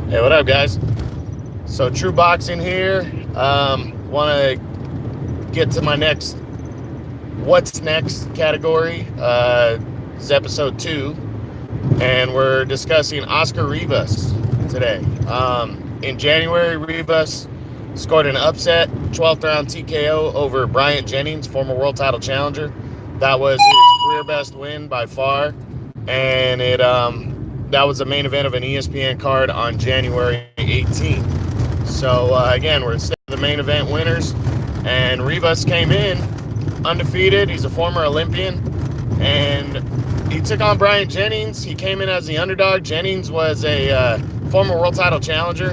Hey, what up, guys? So, True Boxing here. Want to get to my next What's Next category. This is episode 2, and we're discussing Oscar Rivas today. In January, Rivas scored an upset 12th round TKO over Bryant Jennings, former world title challenger. That was his career best win by far, and that was the main event of an ESPN card on January 18th. So again, we're instead of the main event winners, and Rivas came in undefeated. He's a former Olympian, and he took on Bryant Jennings. He came in as the underdog. Jennings was a former world title challenger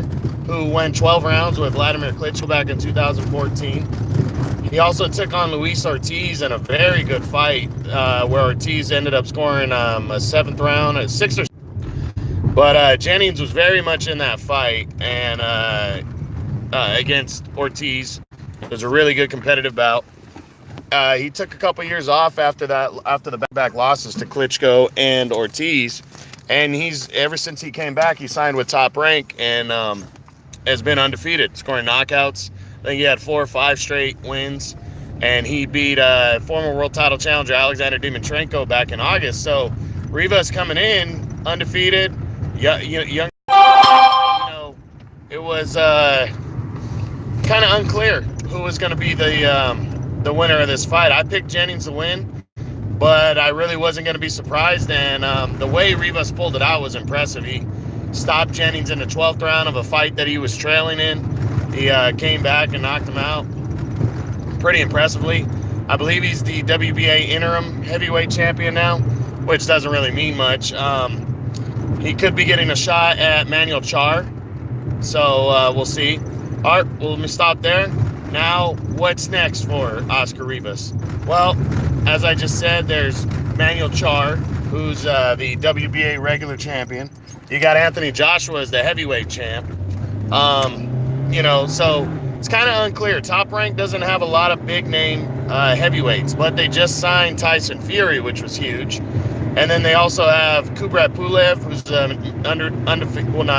who went 12 rounds with Vladimir Klitschko back in 2014. He also took on Luis Ortiz in a very good fight where Ortiz ended up scoring a seventh round, a sixth or. But Jennings was very much in that fight, and against Ortiz, it was a really good competitive bout. He took a couple years off after the back losses to Klitschko and Ortiz, and he's ever since he came back, he signed with Top Rank and has been undefeated, scoring knockouts. I think he had 4 or 5 straight wins, and he beat former world title challenger Alexander Dimitrenko back in August. So Rivas coming in undefeated, young. It was kind of unclear who was going to be the winner of this fight. I picked Jennings to win, but I really wasn't going to be surprised, and the way Rivas pulled it out was impressive. He stopped Jennings in the 12th round of a fight that he was trailing in. He came back and knocked him out pretty impressively. I believe he's the WBA interim heavyweight champion now, which doesn't really mean much. He could be getting a shot at Manuel Charr, so we'll see. All right, well, let me stop there. Now, what's next for Oscar Rivas? Well, as I just said, there's Manuel Charr, who's the WBA regular champion. You got Anthony Joshua as the heavyweight champ. So it's kind of unclear. Top Rank doesn't have a lot of big name heavyweights, but they just signed Tyson Fury, which was huge. And then they also have Kubrat Pulev, who's not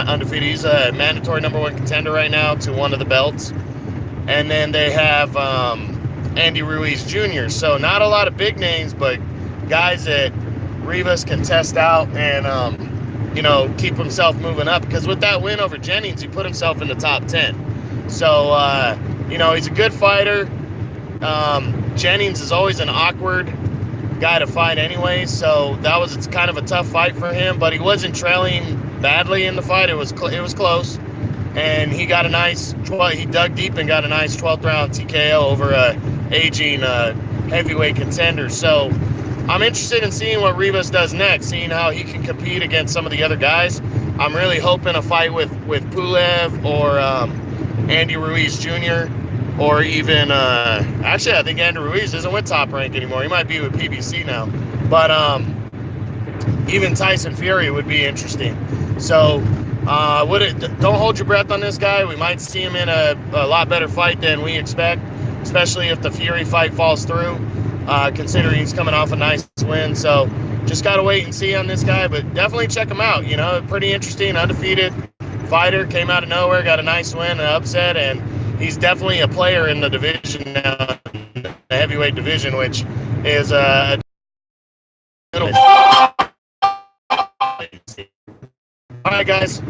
undefeated. He's a mandatory number 1 contender right now to one of the belts. And then they have Andy Ruiz Jr. So not a lot of big names, but guys that Rivas can test out and, keep himself moving up. Because with that win over Jennings, he put himself in the top 10. So, he's a good fighter. Jennings is always an awkward guy to fight anyway. So it's kind of a tough fight for him. But he wasn't trailing badly in the fight. It was close. And he got he dug deep and got a nice 12th round TKO over a aging heavyweight contender. So I'm interested in seeing what Rivas does next, seeing how he can compete against some of the other guys. I'm really hoping a fight with Pulev or Andy Ruiz Jr. or even, I think Andy Ruiz isn't with Top Rank anymore. He might be with PBC now. But even Tyson Fury would be interesting. So don't hold your breath on this guy. We might see him in a lot better fight than we expect, especially if the Fury fight falls through, considering he's coming off a nice win. So just got to wait and see on this guy, but definitely check him out. Pretty interesting, undefeated fighter, came out of nowhere, got a nice win, an upset, and he's definitely a player in the division now, the heavyweight division, which is a little. All right, guys.